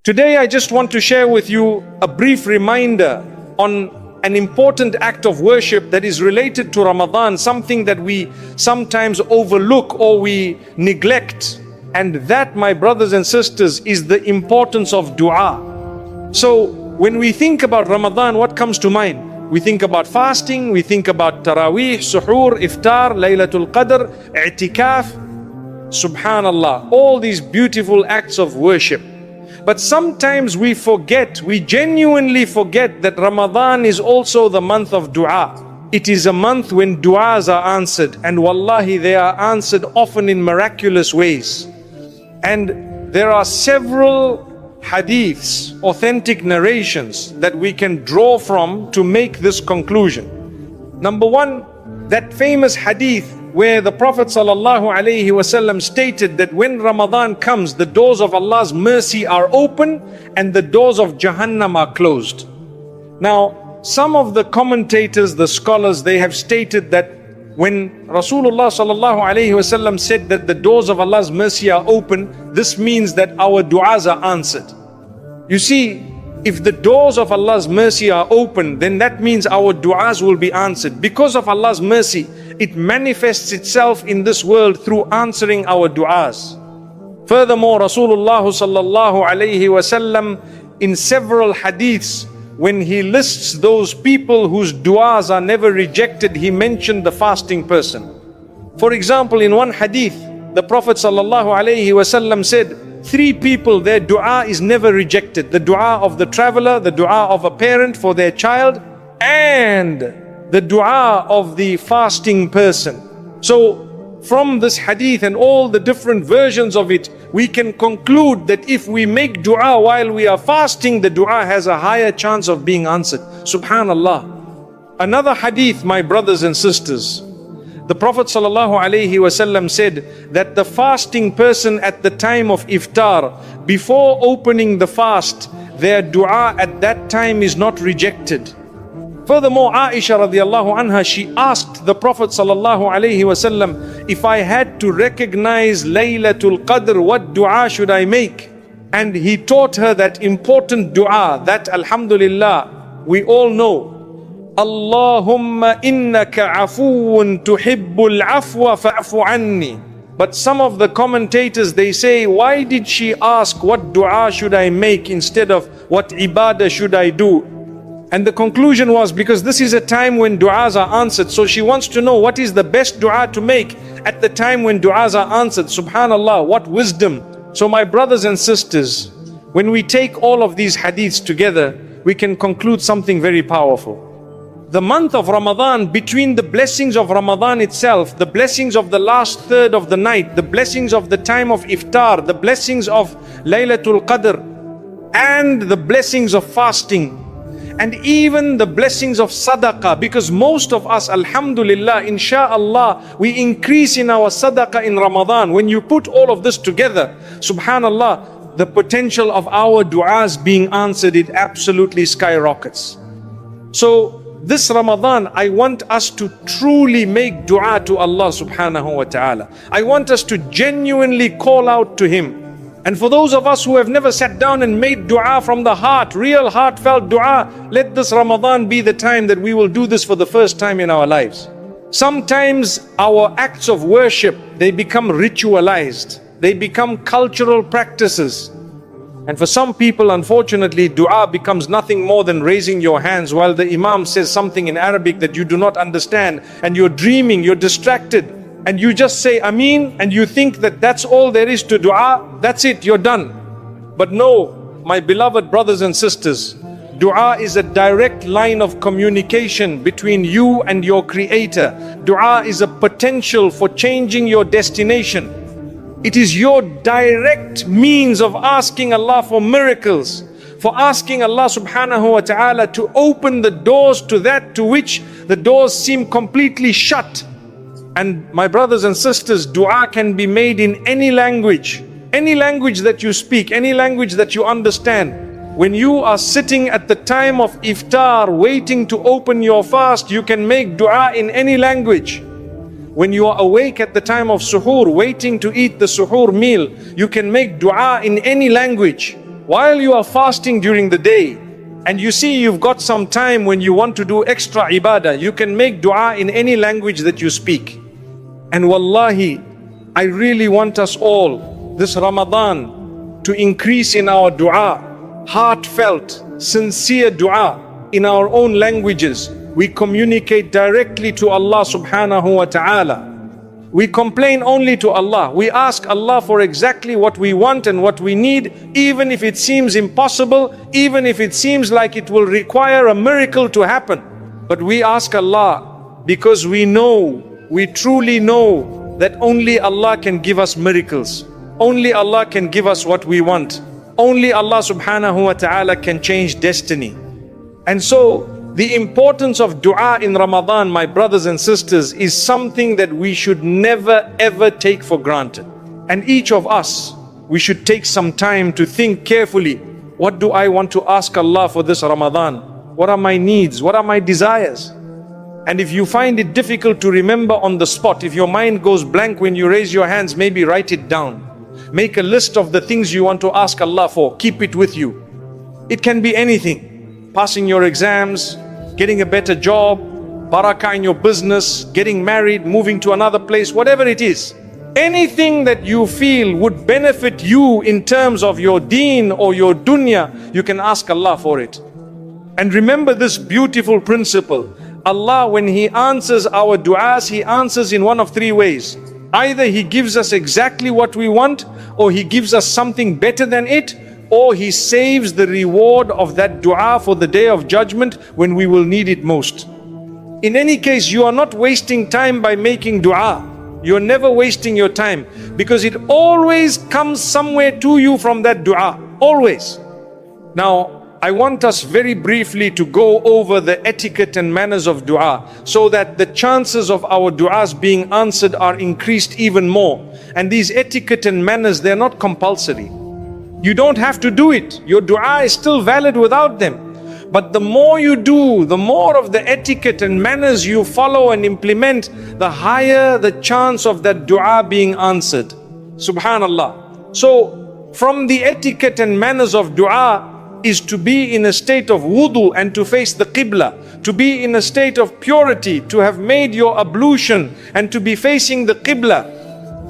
Today I just want to share with you a brief reminder on an important act of worship that is related to Ramadan, something that we sometimes overlook or we neglect. And that, my brothers and sisters, is the importance of dua. So when we think about Ramadan, what comes to mind? We think about fasting, we think about Taraweeh, Suhoor, Iftar, Laylatul Qadr, I'tikaf, Subhanallah, all these beautiful acts of worship. But sometimes we forget, we genuinely forget that Ramadan is also the month of dua. It is a month when duas are answered, and wallahi they are answered often in miraculous ways. And there are several hadiths, authentic narrations that we can draw from to make this conclusion. Number one, that famous hadith where the Prophet ﷺ stated that when Ramadan comes, the doors of Allah's mercy are open and the doors of Jahannam are closed. Now, some of the commentators, the scholars, they have stated that when Rasulullah ﷺ said that the doors of Allah's mercy are open, this means that our du'as are answered. You see, if the doors of Allah's mercy are open, then that means our du'as will be answered. Because of Allah's mercy, it manifests itself in this world through answering our du'as. Furthermore, Rasulullah ﷺ in several hadiths, when he lists those people whose du'as are never rejected, he mentioned the fasting person. For example, in one hadith, the Prophet ﷺ said, 3 people, their dua is never rejected. The dua of the traveler, the dua of a parent for their child, and the dua of the fasting person. So from this hadith and all the different versions of it, we can conclude that if we make dua while we are fasting, the dua has a higher chance of being answered. Subhanallah. Another hadith, my brothers and sisters, the Prophet ﷺ said that the fasting person at the time of iftar, before opening the fast, their dua at that time is not rejected. Furthermore, Aisha radiallahu anha, she asked the Prophet ﷺ, if I had to recognize Laylatul Qadr, what dua should I make? And he taught her that important dua, that alhamdulillah, we all know. Allahumma innaka afuun tuhibbul afwa fa'fu anni. But some of the commentators, they say, why did she ask what dua should I make instead of what ibadah should I do? And the conclusion was because this is a time when du'as are answered. So she wants to know what is the best dua to make at the time when du'as are answered. Subhanallah, what wisdom. So my brothers and sisters, when we take all of these hadiths together, we can conclude something very powerful. The month of Ramadan, between the blessings of Ramadan itself, the blessings of the last third of the night, the blessings of the time of iftar, the blessings of Laylatul Qadr, and the blessings of fasting, and even the blessings of sadaqah, because most of us, alhamdulillah, insha'Allah, we increase in our sadaqah in Ramadan. When you put all of this together, subhanallah, the potential of our du'as being answered, it absolutely skyrockets. So this Ramadan, I want us to truly make dua to Allah subhanahu wa ta'ala. I want us to genuinely call out to Him. And for those of us who have never sat down and made dua from the heart, real heartfelt dua, let this Ramadan be the time that we will do this for the first time in our lives. Sometimes our acts of worship, they become ritualized. They become cultural practices. And for some people, unfortunately, dua becomes nothing more than raising your hands while the Imam says something in Arabic that you do not understand, and you're dreaming, you're distracted, and you just say Ameen, and you think that that's all there is to dua, that's it, you're done. But no, my beloved brothers and sisters, dua is a direct line of communication between you and your Creator. Dua is a potential for changing your destination. It is your direct means of asking Allah for miracles, for asking Allah subhanahu wa ta'ala to open the doors to that to which the doors seem completely shut. And my brothers and sisters, dua can be made in any language that you speak, any language that you understand. When you are sitting at the time of iftar, waiting to open your fast, you can make dua in any language. When you are awake at the time of suhoor, waiting to eat the suhoor meal, you can make dua in any language. while you are fasting during the day, and you see you've got some time when you want to do extra ibadah, you can make dua in any language that you speak. And wallahi, I really want us all this Ramadan to increase in our dua, heartfelt, sincere dua in our own languages. We communicate directly to Allah subhanahu wa ta'ala. We complain only to Allah. We ask Allah for exactly what we want and what we need, even if it seems impossible, even if it seems like it will require a miracle to happen. But we ask Allah because we know, we truly know that only Allah can give us miracles. Only Allah can give us what we want. Only Allah subhanahu wa ta'ala can change destiny. And so, the importance of dua in Ramadan, my brothers and sisters, is something that we should never ever take for granted. And each of us, we should take some time to think carefully, what do I want to ask Allah for this Ramadan? What are my needs? What are my desires? And if you find it difficult to remember on the spot, if your mind goes blank when you raise your hands, maybe write it down. Make a list of the things you want to ask Allah for. Keep it with you. It can be anything. Passing your exams, getting a better job, barakah in your business, getting married, moving to another place, whatever it is. Anything that you feel would benefit you in terms of your deen or your dunya, you can ask Allah for it. And remember this beautiful principle. Allah, when He answers our du'as, He answers in one of three ways. Either He gives us exactly what we want, or He gives us something better than it, or He saves the reward of that dua for the day of judgment when we will need it most. In any case, you are not wasting time by making dua. You are never wasting your time, because it always comes somewhere to you from that dua. Always. Now, I want us very briefly to go over the etiquette and manners of dua, so that the chances of our duas being answered are increased even more. And these etiquette and manners, they're not compulsory. You don't have to do it. Your dua is still valid without them. But the more you do, the more of the etiquette and manners you follow and implement, the higher the chance of that dua being answered. Subhanallah. So, from the etiquette and manners of dua is to be in a state of wudu and to face the qibla, to be in a state of purity, to have made your ablution and to be facing the qibla.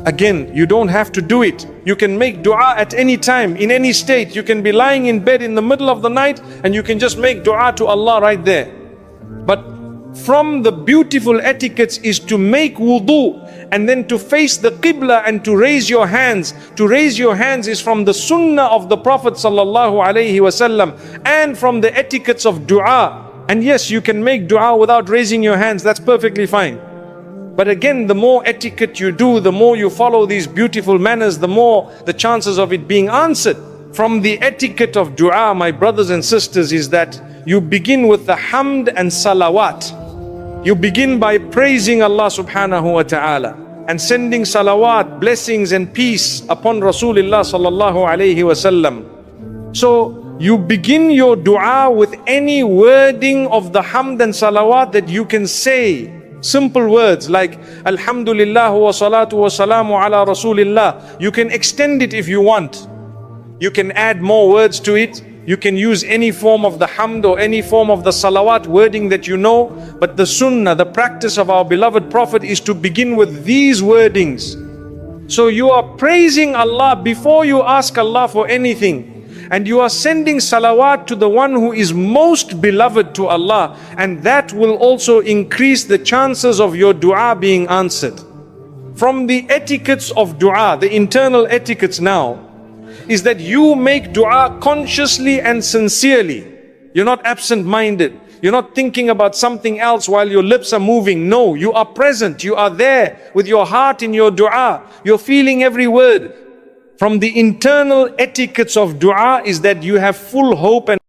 Again, you don't have to do it. You can make dua at any time, in any state. You can be lying in bed in the middle of the night and you can just make dua to Allah right there. But from the beautiful etiquettes is to make wudu and then to face the qibla and to raise your hands. To raise your hands is from the sunnah of the Prophet sallallahu alaihi wasallam and from the etiquettes of dua. And yes, you can make dua without raising your hands. That's perfectly fine. But again, the more etiquette you do, the more you follow these beautiful manners, the more the chances of it being answered. From the etiquette of dua, my brothers and sisters, is that you begin with the hamd and salawat. You begin by praising Allah subhanahu wa ta'ala and sending salawat, blessings and peace upon Rasulullah sallallahu alayhi wasallam. So you begin your dua with any wording of the hamd and salawat that you can say. Simple words like Alhamdulillah wa salatu wa salamu ala Rasulillah. You can extend it if you want. You can add more words to it. You can use any form of the hamd or any form of the salawat wording that you know. But the sunnah, the practice of our beloved Prophet is to begin with these wordings. So you are praising Allah before you ask Allah for anything. And you are sending salawat to the one who is most beloved to Allah. And that will also increase the chances of your dua being answered. From the etiquettes of dua, the internal etiquettes now, is that you make dua consciously and sincerely. You're not absent-minded. You're not thinking about something else while your lips are moving. No, you are present. You are there with your heart in your dua. You're feeling every word. From the internal etiquettes of dua is that you have full hope and